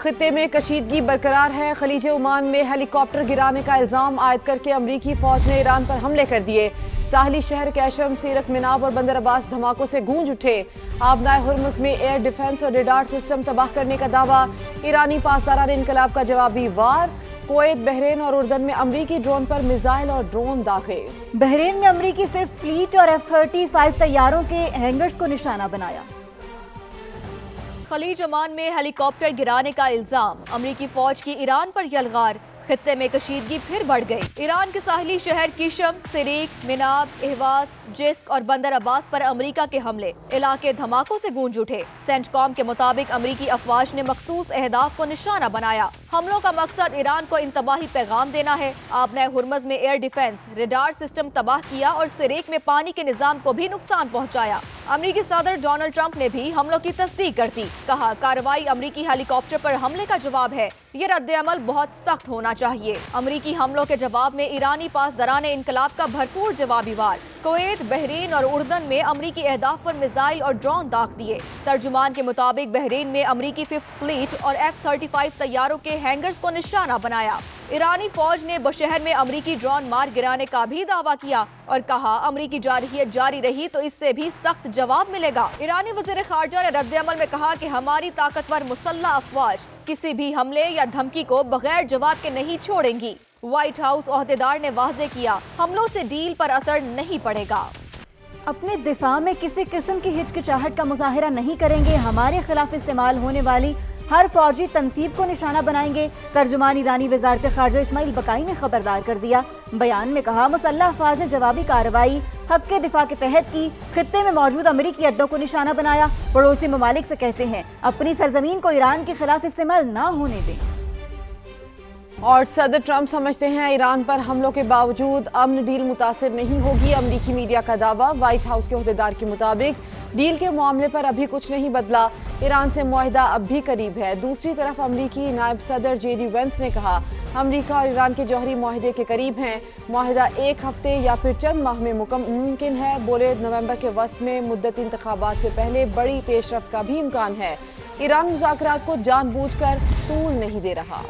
خطے میں کشیدگی برقرار ہے۔ خلیج عمان میں ہیلی کاپٹر گرانے کا الزام عائد کر کے امریکی فوج نے ایران پر حملے کر دیے۔ ساحلی شہر کیشم، سیرک، مناب اور بندر عباس دھماکوں سے گونج اٹھے۔ آبنائے ہرمز میں ایئر ڈیفنس اور ریڈار سسٹم تباہ کرنے کا دعویٰ۔ ایرانی پاسداران انقلاب کا جوابی وار۔ کویت، بحرین اور اردن میں امریکی ڈرون پر میزائل اور ڈرون داغے۔ بحرین میں امریکی ففتھ فلیٹ اور F-35 طیاروں کے ہینگرز کو نشانہ بنایا۔ خلیج عمان میں ہیلی کاپٹر گرانے کا الزام، امریکی فوج کی ایران پر یلغار۔ خطے میں کشیدگی پھر بڑھ گئی۔ ایران کے ساحلی شہر کیشم، سریک، مناب، اہواز، جسک اور بندر عباس پر امریکہ کے حملے، علاقے دھماکوں سے گونج اٹھے۔ سینٹ کام کے مطابق امریکی افواج نے مخصوص اہداف کو نشانہ بنایا۔ حملوں کا مقصد ایران کو انتباہی پیغام دینا ہے۔ آبنائے ہرمز میں ایئر ڈیفنس، ریڈار سسٹم تباہ کیا اور سریک میں پانی کے نظام کو بھی نقصان پہنچایا۔ امریکی صدر ڈونلڈ ٹرمپ نے بھی حملوں کی تصدیق کر دی۔ کہا، کارروائی امریکی ہیلی کاپٹر پر حملے کا جواب ہے۔ یہ رد عمل بہت سخت ہونا چاہیے۔ امریکی حملوں کے جواب میں ایرانی پاسداران انقلاب کا بھرپور جوابی وار۔ کویت، بحرین اور اردن میں امریکی اہداف پر میزائل اور ڈرون داغ دیے۔ ترجمان کے مطابق بحرین میں امریکی ففتھ فلیٹ اور F-35 طیاروں کے ہینگرز کو نشانہ بنایا۔ ایرانی فوج نے بشہر میں امریکی ڈرون مار گرانے کا بھی دعویٰ کیا اور کہا، امریکی جارحیت جاری رہی تو اس سے بھی سخت جواب ملے گا۔ ایرانی وزیر خارجہ نے رد عمل میں کہا کہ ہماری طاقتور مسلح افواج کسی بھی حملے یا دھمکی کو بغیر جواب کے نہیں چھوڑیں گی۔ وائٹ ہاؤس عہدیدار نے واضح کیا، حملوں سے ڈیل پر اثر نہیں پڑے گا۔ اپنے دفاع میں کسی قسم کی ہچکچاہٹ کا مظاہرہ نہیں کریں گے۔ ہمارے خلاف استعمال ہونے والی ہر فوجی تنصیب کو نشانہ بنائیں گے۔ ترجمان ایرانی وزارت خارجہ اسماعیل بقائی نے خبردار کر دیا۔ بیان میں کہا، مسلح افواج نے جوابی کارروائی حق کے دفاع کے تحت کی۔ خطے میں موجود امریکی اڈوں کو نشانہ بنایا۔ پڑوسی ممالک سے کہتے ہیں، اپنی سرزمین کو ایران کے خلاف استعمال نہ ہونے دیں۔ اور صدر ٹرمپ سمجھتے ہیں ایران پر حملوں کے باوجود امن ڈیل متاثر نہیں ہوگی۔ امریکی میڈیا کا دعویٰ۔ وائٹ ہاؤس کے عہدیدار کے مطابق ڈیل کے معاملے پر ابھی کچھ نہیں بدلا۔ ایران سے معاہدہ اب بھی قریب ہے۔ دوسری طرف امریکی نائب صدر JD وینس نے کہا، امریکہ اور ایران کے جوہری معاہدے کے قریب ہیں۔ معاہدہ ایک ہفتے یا پھر چند ماہ میں ممکن ہے۔ بولے، نومبر کے وسط میں مدت انتخابات سے پہلے بڑی پیش رفت کا بھی امکان ہے۔ ایران مذاکرات کو جان بوجھ کر طول نہیں دے رہا۔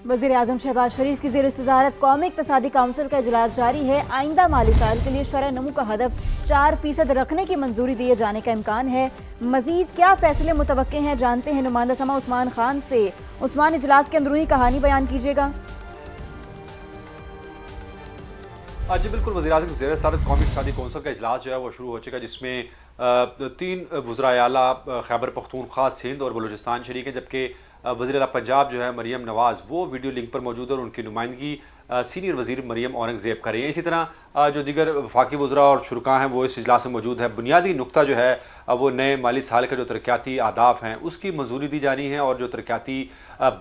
وزیر اعظم شہباز شریف کی زیر صدارت قومی اقتصادی کونسل کا اجلاس جاری ہے۔ آئندہ مالی سال کے لیے شرح نمو کا ہدف 4% رکھنے کی منظوری دیے جانے کا امکان ہے۔ مزید کیا فیصلے متوقع ہیں، جانتے ہیں نمائندہ سما عثمان خان سے۔ عثمان، اجلاس کی اندرونی کہانی بیان کیجیے گا۔ جی بالکل، وزیر اعظم کی زیر صدارت قومی اقتصادی کونسل کا اجلاس جو ہے وہ شروع ہو چکا ہے، جس میں 3 وزرائے اعلیٰ خیبر پختونخوا، سندھ اور بلوچستان شریک ہیں، جبکہ وزیر اعلیٰ پنجاب جو ہے مریم نواز وہ ویڈیو لنک پر موجود ہے اور ان کی نمائندگی سینئر وزیر مریم اورنگزیب کر رہی ہیں۔ اسی طرح جو دیگر وفاقی وزراء اور شرکاء ہیں وہ اس اجلاس میں موجود ہے۔ بنیادی نقطہ جو ہے وہ نئے مالی سال کا جو ترقیاتی اہداف ہیں اس کی منظوری دی جانی ہے، اور جو ترقیاتی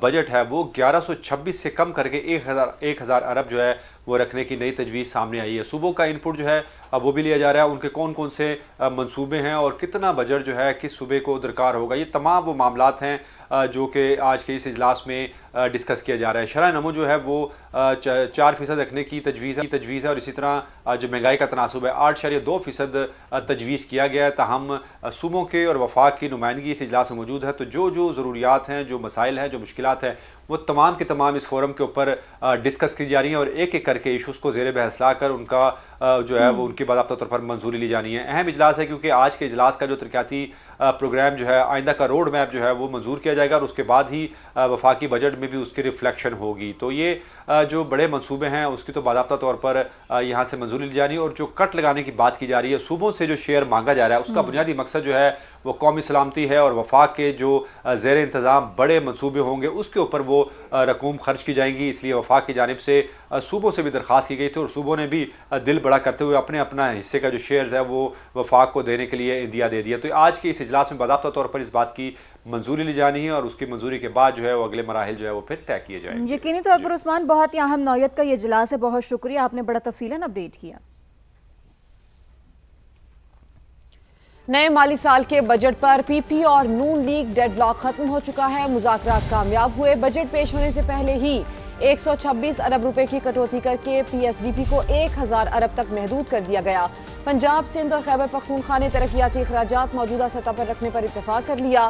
بجٹ ہے وہ 1126 سے کم کر کے 1000 ارب جو ہے وہ رکھنے کی نئی تجویز سامنے آئی ہے۔ صوبوں کا ان پٹ جو ہے وہ بھی لیا جا رہا ہے، ان کے کون کون سے منصوبے ہیں اور کتنا بجٹ جو ہے کس صوبے کو درکار ہوگا، یہ تمام وہ معاملات ہیں جو کہ آج کے اس اجلاس میں ڈسکس کیا جا رہا ہے۔ شرح نمو جو ہے وہ 4% رکھنے کی تجویز ہے، اور اسی طرح جو مہنگائی کا تناسب ہے 8.2% تجویز کیا گیا ہے۔ تاہم صوبوں کے اور وفاق کی نمائندگی اس اجلاس میں موجود ہے، تو جو ضروریات ہیں، جو مسائل ہیں، جو مشکلات ہیں، وہ تمام کے تمام اس فورم کے اوپر ڈسکس کی جا رہی ہیں، اور ایک ایک کر کے ایشوز کو زیر بحث لا کر ان کا جو ہے وہ ان کی باضابطہ طور پر منظوری لی جانی ہے۔ اہم اجلاس ہے کیونکہ آج کے اجلاس کا جو ترقیاتی پروگرام جو ہے، آئندہ کا روڈ میپ جو ہے وہ منظور کیا جائے گا، اور اس کے بعد ہی وفاقی بجٹ میں بھی اس کی ریفلیکشن ہوگی۔ تو یہ جو بڑے منصوبے ہیں اس کی تو باضابطہ طور پر یہاں سے منظوری لی جانی ہے، اور جو کٹ لگانے کی بات کی جا رہی ہے، صوبوں سے جو شیئر مانگا جا رہا ہے اس کا بنیادی مقصد جو ہے وہ قومی سلامتی ہے، اور وفاق کے جو زیر انتظام بڑے منصوبے ہوں گے اس کے اوپر وہ رقوم خرچ کی جائیں گی۔ اس لیے وفاق کی جانب سے صوبوں سے بھی درخواست کی گئی تھی، اور صوبوں نے بھی دل بڑا کرتے ہوئے اپنے اپنا حصے کا جو شیئرز ہے وہ وفاق کو دینے کے لیے عندیہ دے دیا۔ تو آج کے اس اجلاس میں باضابطہ طور پر اس بات کی منظوری لی جانی ہے، اور اس کی منظوری کے بعد جو ہے وہ اگلے مراحل جو ہے وہ پھر طے کیے جائیں گے۔ یقینی طور پر عثمان، بہت ہی اہم نوعیت کا یہ اجلاس ہے، بہت شکریہ، آپ نے بڑا تفصیلاً اپڈیٹ کیا۔ نئے مالی سال کے بجٹ پر PP اور نون لیگ ڈیڈ لاک ختم ہو چکا ہے۔ مذاکرات کامیاب ہوئے۔ بجٹ پیش ہونے سے پہلے ہی 126 ارب روپے کی کٹوتی کر کے PSDP کو 1000 ارب تک محدود کر دیا گیا۔ پنجاب، سندھ اور خیبر پختونخوا نے ترقیاتی اخراجات موجودہ سطح پر رکھنے پر اتفاق کر لیا۔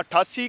88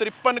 53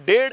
1.5